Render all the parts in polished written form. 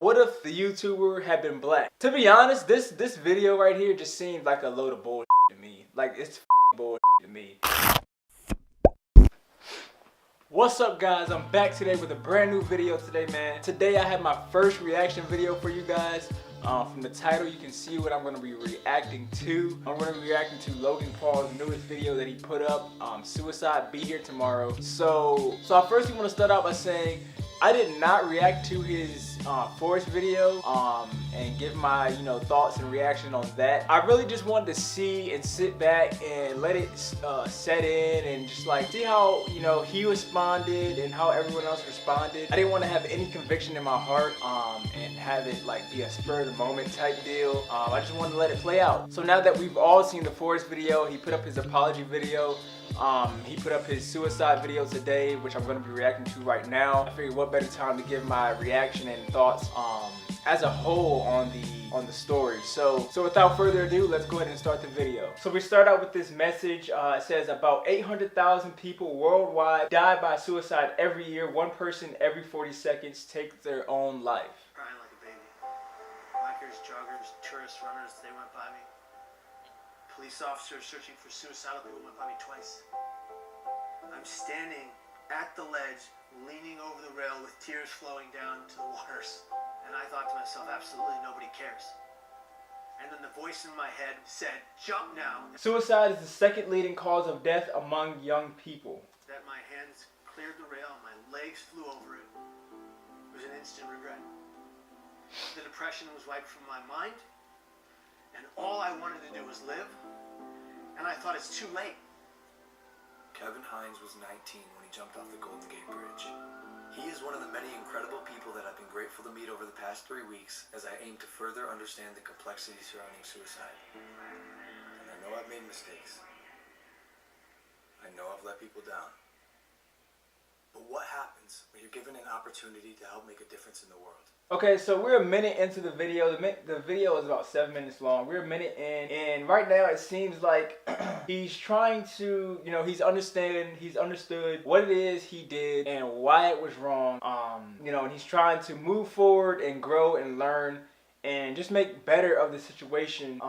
What if the YouTuber had been black? To be honest, this video right here just seems like a load of bullshit to me. Like, it's bullshit to me. What's up, guys? I'm back today with a brand new video today, man. Today I have my first reaction video for you guys. From the title, you can see what I'm going to be reacting to. I'm going to be reacting to Logan Paul's newest video that he put up, Suicide Be Here Tomorrow. So I first want to start out by saying I did not react to his Forest video and give my thoughts and reaction on that. I really just wanted to see and sit back and let it set in and just like see how he responded and how everyone else responded. I didn't want to have any conviction in my heart and have it like be a spur of the moment type deal. I just wanted to let it play out. So now that we've all seen the Forest video, he put up his apology video. He put up his suicide video today, which I'm going to be reacting to right now. I figured what better time to give my reaction and thoughts as a whole on the story. So without further ado, let's go ahead and start the video. So we start out with this message. It says about 800,000 people worldwide die by suicide every year. One person every 40 seconds takes their own life. Crying like a baby. Bikers, joggers, tourist runners, they went by me. Police officers searching for suicidal people went by me twice. I'm standing at the ledge, leaning over the rail with tears flowing down to the waters. And I thought to myself, absolutely nobody cares. And then the voice in my head said, jump now. Suicide is the second leading cause of death among young people. That my hands cleared the rail, my legs flew over it. It was an instant regret. The depression was wiped from my mind. And all I wanted to do was live, and I thought it's too late. Kevin Hines was 19 when he jumped off the Golden Gate Bridge. He is one of the many incredible people that I've been grateful to meet over the past 3 weeks as I aim to further understand the complexities surrounding suicide. And I know I've made mistakes. I know I've let people down. But what happens when you're given an opportunity to help make a difference in the world? Okay, so we're a minute into the video. The video is about 7 minutes long. We're a minute in, and right now it seems like he's trying to, he's understood what it is he did and why it was wrong. And he's trying to move forward and grow and learn and just make better of the situation,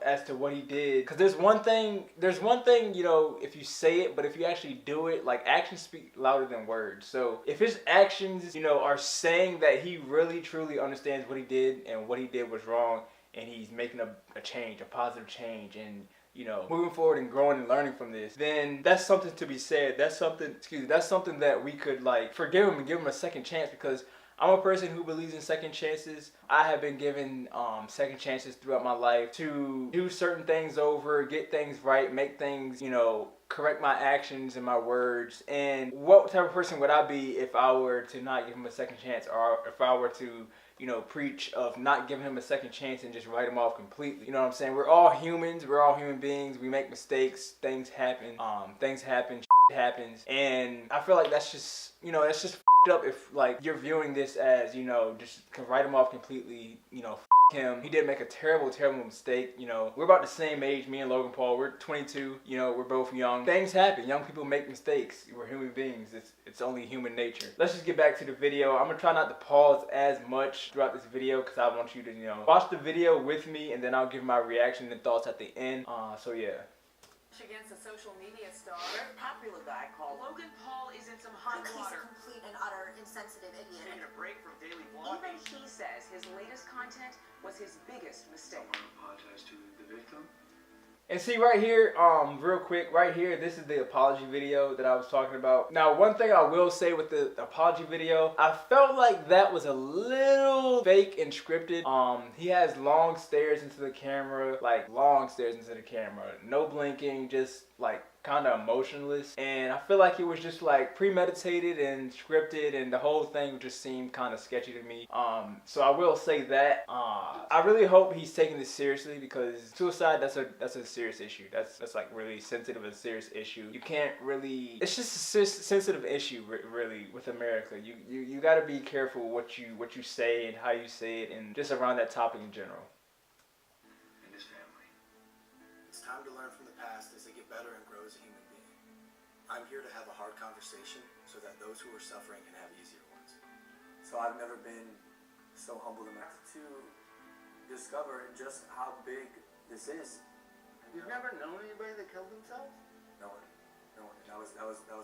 as to what he did. Because there's one thing, if you say it, but if you actually do it, like, actions speak louder than words. So if his actions, are saying that he really, truly understands what he did and what he did was wrong, and he's making a change, a positive change, and moving forward and growing and learning from this, then that's something to be said. That's something that we could, like, forgive him and give him a second chance, because I'm a person who believes in second chances. I have been given second chances throughout my life to do certain things over, get things right, make things, correct my actions and my words. And what type of person would I be if I were to not give him a second chance, or if I were to, preach of not giving him a second chance and just write him off completely? You know what I'm saying? We're all humans. We're all human beings. We make mistakes. Things happen. Shit happens. And I feel like that's just, that's just up if, like, you're viewing this as, just write him off completely, him. He did make a terrible, terrible mistake. We're about the same age, me and Logan Paul. We're 22, we're both young. Things happen. Young people make mistakes. We're human beings. It's only human nature. Let's just get back to the video. I'm gonna try not to pause as much throughout this video because I want you to, watch the video with me, and then I'll give my reaction and thoughts at the end. So yeah. Against a social media star, A very popular guy called Logan Paul is in some hot He's water. a complete and utter insensitive idiot. Taking a break from daily vlogging. Even he says his latest content was his biggest mistake. Apologize to the victim. And see right here, real quick, right here, this is the apology video that I was talking about. Now, one thing I will say with the apology video, I felt like that was a little fake and scripted. He has long stares into the camera, no blinking, just like kind of emotionless, and I feel like it was just like premeditated and scripted, and the whole thing just seemed kind of sketchy to me. So I will say that I really hope he's taking this seriously, because suicide, that's a serious issue. That's like really sensitive and serious issue. You can't really, it's just a sensitive issue really with America. You got to be careful what you say and how you say it, and just around that topic in general. And his family. It's time to learn from the past as they get better and grow as a human being. I'm here to have a hard conversation so that those who are suffering can have easier ones. So I've never been so humbled and to discover just how big this is. You've never known anybody that killed themselves? No one. And that was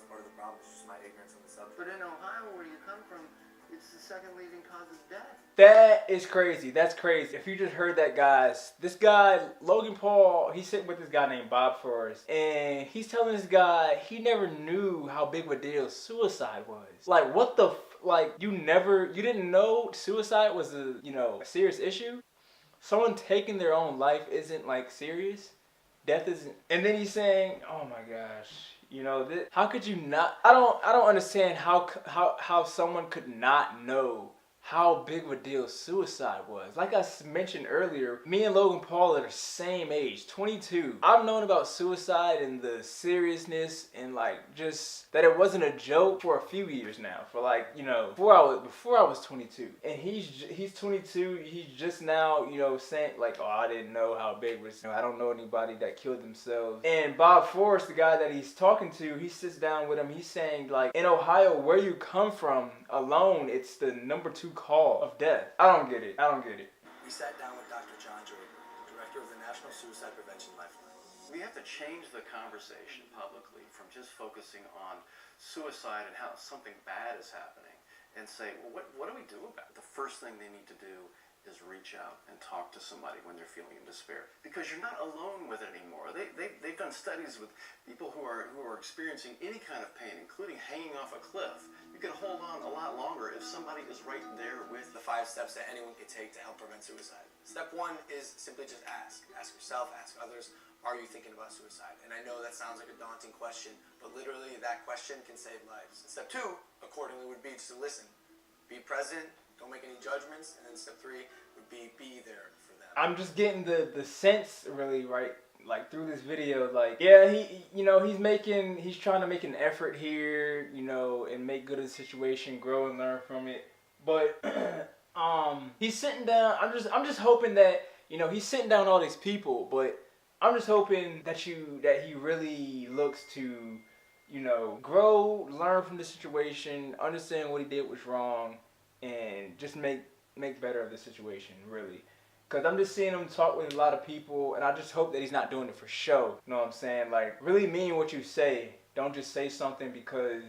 part of the problem. It's just my ignorance on the subject. But in Ohio, where you come from, it's the second leading cause of death. That is crazy. That's crazy. If you just heard that, guys, this guy, Logan Paul, he's sitting with this guy named Bob Forrest, and he's telling this guy he never knew how big of a deal suicide was. Like, what the, you didn't know suicide was a serious issue? Someone taking their own life isn't, like, serious? Death isn't. And then he's saying, oh my gosh, how could you not? I don't understand how someone could not know how big of a deal suicide was. Like I mentioned earlier, me and Logan Paul are the same age, 22. I've known about suicide and the seriousness and just that it wasn't a joke for a few years now. For before I was 22. And he's 22. He's just now saying oh, I didn't know how big it was. I don't know anybody that killed themselves. And Bob Forrest, the guy that he's talking to, he sits down with him. He's saying in Ohio, where you come from alone, it's the number 2 call of death. I don't get it. We sat down with Dr. John Jordan, director of the National Suicide Prevention Lifeline. We have to change the conversation publicly from just focusing on suicide and how something bad is happening and say, well, what do we do about it? The first thing they need to do is reach out and talk to somebody when they're feeling in despair, because you're not alone with it anymore. They've done studies with people who are experiencing any kind of pain, including hanging off a cliff. You can hold on a lot longer if somebody is right there with The 5 steps that anyone can take to help prevent suicide. Step 1 is simply just ask. Ask yourself, ask others, are you thinking about suicide? And I know that sounds like a daunting question, but literally that question can save lives. Step 2, accordingly, would be to listen. Be present, don't make any judgments, and then step 3 would be there for them. I'm just getting the sense really through this video, yeah, he's trying to make an effort here, and make good of the situation, grow and learn from it. But he's sitting down. I'm just hoping that he's sitting down all these people, but I'm just hoping that he really looks to grow, learn from the situation, understand what he did was wrong, and just make better of the situation, really. Because I'm just seeing him talk with a lot of people, and I just hope that he's not doing it for show. You know what I'm saying? Really mean what you say. Don't just say something because,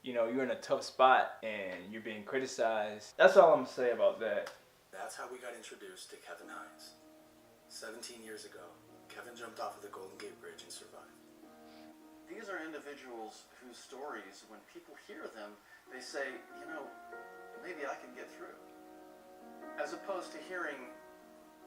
you're in a tough spot and you're being criticized. That's all I'm going to say about that. That's how we got introduced to Kevin Hines. 17 years ago, Kevin jumped off of the Golden Gate Bridge and survived. These are individuals whose stories, when people hear them, they say, maybe I can get through. As opposed to hearing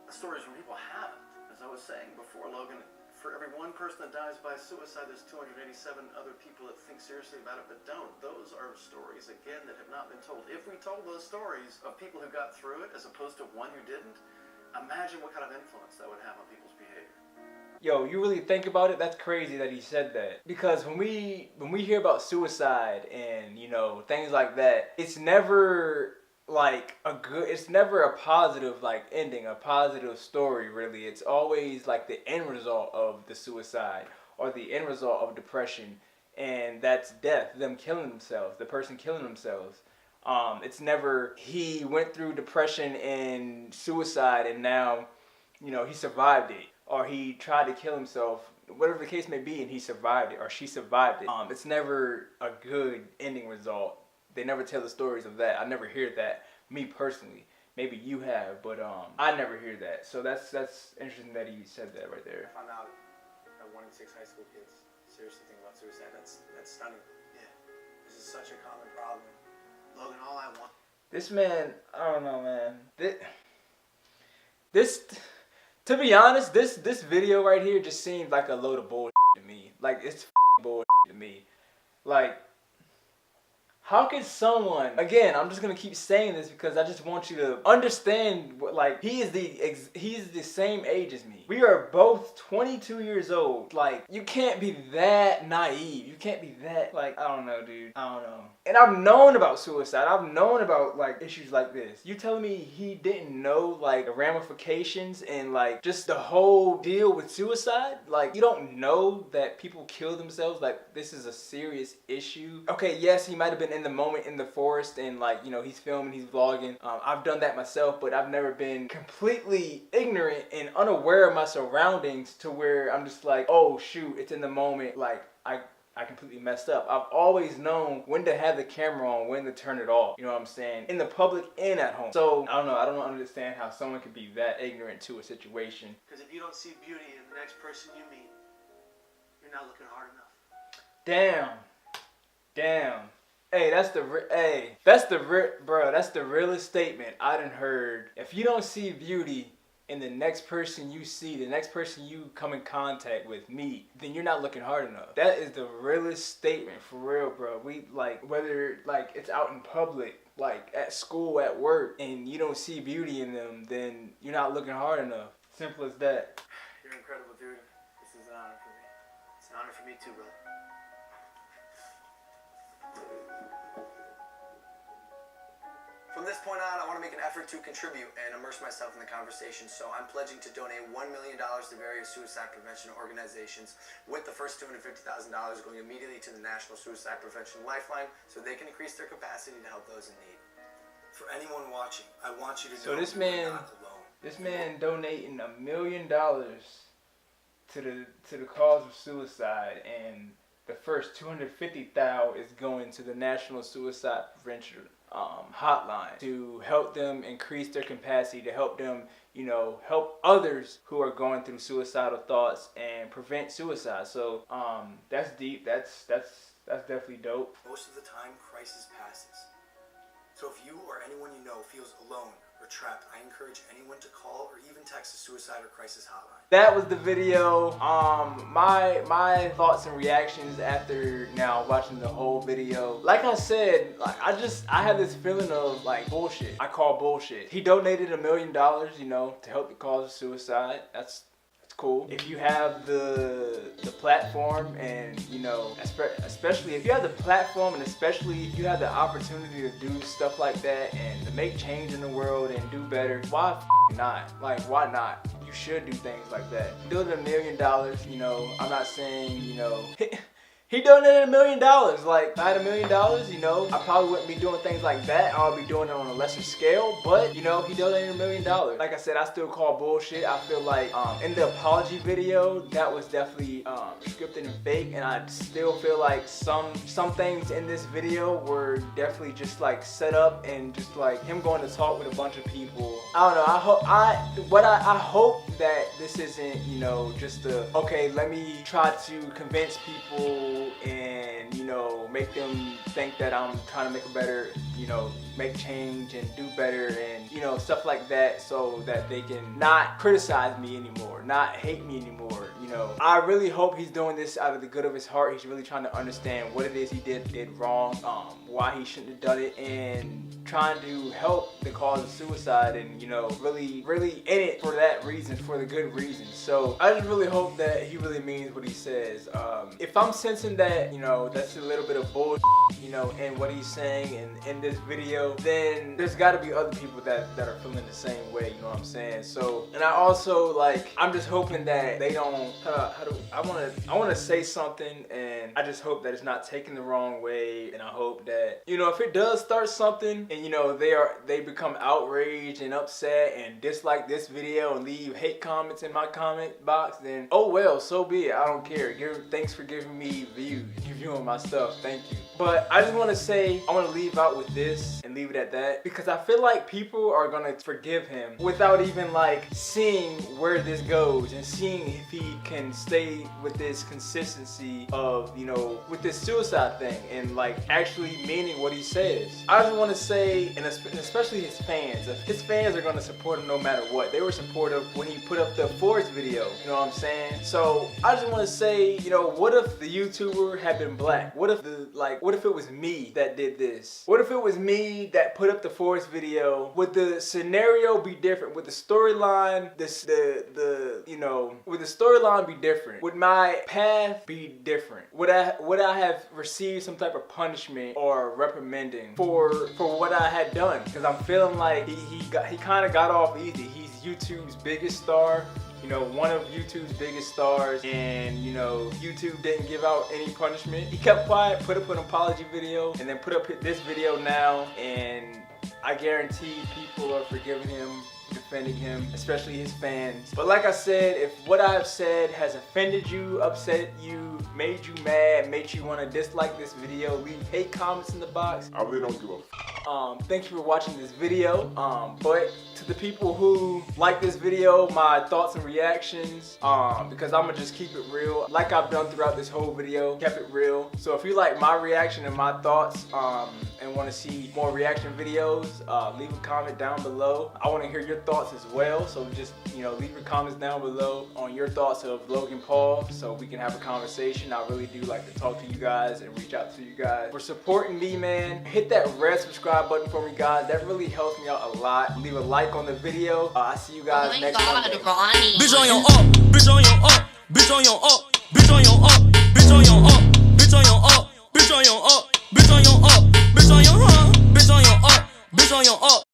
stories from people haven't. As I was saying before, Logan, for every one person that dies by suicide, there's 287 other people that think seriously about it but don't. Those are stories, again, that have not been told. If we told those stories of people who got through it as opposed to one who didn't, imagine what kind of influence that would have on people's behavior. Yo, you really think about it? That's crazy that he said that. Because when we hear about suicide and, things like that, it's never it's never a positive ending, a positive story, really. It's always the end result of the suicide or the end result of depression, and that's death, them killing themselves, the person killing themselves. It's never he went through depression and suicide and now he survived it, or he tried to kill himself, whatever the case may be, and he survived it, or she survived it. It's never a good ending result. They never tell the stories of that. I never hear that, me personally. Maybe you have, but I never hear that. So that's interesting that he said that right there. I found out that 1 in 6 high school kids seriously think about suicide. That's stunning. Yeah. This is such a common problem. Logan, all I want. This man, I don't know, man. This to be honest, this video right here just seems like a load of bullshit to me. It's bullshit to me. How could someone, again, I'm just going to keep saying this because I just want you to understand, he's the same age as me. We are both 22 years old. You can't be that naive. You can't be that, I don't know, dude. I don't know. And I've known about suicide. I've known about like issues like this. You telling me he didn't know like the ramifications and like just the whole deal with suicide? Like you don't know that people kill themselves? Like this is a serious issue. Okay, yes, he might have been in the moment in the forest and like, you know, he's filming, he's vlogging. I've done that myself, but I've never been completely ignorant and unaware of my surroundings to where I'm just like, oh shoot, it's in the moment. Like I completely messed up. I've always known when to have the camera on, when to turn it off. You know what I'm saying? In the public and at home. So, I don't know. I don't understand how someone could be that ignorant to a situation. Because if you don't see beauty in the next person you meet, you're not looking hard enough. Damn. Hey, that's the realest statement I done heard. If you don't see beauty in the next person you see, the next person you come in contact with, me, then you're not looking hard enough. That is the realest statement, for real, bro. We like, whether like it's out in public, like at school, at work, and you don't see beauty in them, then you're not looking hard enough. Simple as that. You're incredible, dude. This is an honor for me. It's an honor for me too, brother. From this point on, I want to make an effort to contribute and immerse myself in the conversation, so I'm pledging to donate $1 million to various suicide prevention organizations, with the first $250,000 going immediately to the National Suicide Prevention Lifeline so they can increase their capacity to help those in need. For anyone watching, I want you to know this you're not alone. This man donating $1 million to the cause of suicide, and the first $250,000 is going to the National Suicide Prevention hotline to help them increase their capacity, to help them, you know, help others who are going through suicidal thoughts and prevent suicide. So that's deep. That's definitely dope. Most of the time, crisis passes. So if you or anyone you know feels alone or trapped, I encourage anyone to call or even text the suicide or crisis hotline. That was the video. My thoughts and reactions after now watching the whole video. Like I said, like I had this feeling of like bullshit. I call bullshit. He donated $1 million, you know, to help the cause of suicide. That's cool. If you have the platform, and you know, especially if you have the platform, and especially if you have the opportunity to do stuff like that and to make change in the world and do better, why not? Like, why not? You should do things like that. Donated $1 million, you know, I'm not saying, you know, he donated $1 million. Like, if I had $1 million, you know, I probably wouldn't be doing things like that. I would be doing it on a lesser scale. But, you know, he donated $1 million. Like I said, I still call bullshit. I feel like in the apology video, that was definitely scripted and fake. And I still feel like some things in this video were definitely just like set up, and just like him going to talk with a bunch of people. I don't know. I hope that this isn't, you know, just okay, let me try to convince people and, you know, make them think that I'm trying to make a better, you know, make change and do better and, you know, stuff like that, so that they can not criticize me anymore, not hate me anymore, you know. I really hope he's doing this out of the good of his heart. He's really trying to understand what it is he did wrong, why he shouldn't have done it, and trying to help the cause of suicide, and, you know, really in it for that reason, for the good reason. So I just really hope that he really means what he says. If I'm sensing that, you know, that's a little bit of bullshit, you know, in what he's saying and in this video, then there's got to be other people that are feeling the same way, you know what I'm saying? So, and I also, like, I'm just hoping that they don't, I want to say something, and I just hope that it's not taken the wrong way, and I hope that, you know, if it does start something, and, you know, they become outraged and upset and dislike this video and leave hate comments in my comment box, then oh well, so be it. I don't care. Thanks for giving me views, viewing my stuff. Thank you. But I just want to say, I want to leave out with this and leave it at that, because I feel like people are gonna forgive him without even like seeing where this goes and seeing if he can stay with this consistency of, you know, with this suicide thing and like actually meaning what he says. I just want to say, and especially his fans are gonna support him no matter what. They were supportive when he put up the Forest video, you know what I'm saying? So I just want to say, you know, what if the YouTuber had been black? What if it was me that did this? What if it was me guarantee that put up the Forest video, would the scenario be different? Would the storyline, would the storyline be different? Would my path be different? Would I have received some type of punishment or reprimanding for what I had done? Because I'm feeling like he kind of got off easy. He's YouTube's biggest star. You know, one of YouTube's biggest stars, and you know, YouTube didn't give out any punishment. He kept quiet, put up an apology video, and then put up this video now, and I guarantee people are forgiving him, defending him, especially his fans. But like I said, if what I've said has offended you, upset you, made you mad, made you want to dislike this video, leave hate comments in the box. I really don't give a thank you for watching this video. But to the people who like this video, my thoughts and reactions, because I'm gonna just keep it real, like I've done throughout this whole video, kept it real. So if you like my reaction and my thoughts, and want to see more reaction videos, leave a comment down below. I want to hear your thoughts as well. So just, you know, leave your comments down below on your thoughts of Logan Paul, so we can have a conversation. I really do like to talk to you guys and reach out to you guys for supporting me, man. Hit that red subscribe button for me, guys. That really helps me out a lot. Leave a like on the video. I see you guys next Monday. Bitch on your up, bitch on your up, bitch on your up, bitch on your up, bitch on your up, bitch on your up, bitch on your up, bitch on your up, bitch on your up, bitch on your up, bitch on your up.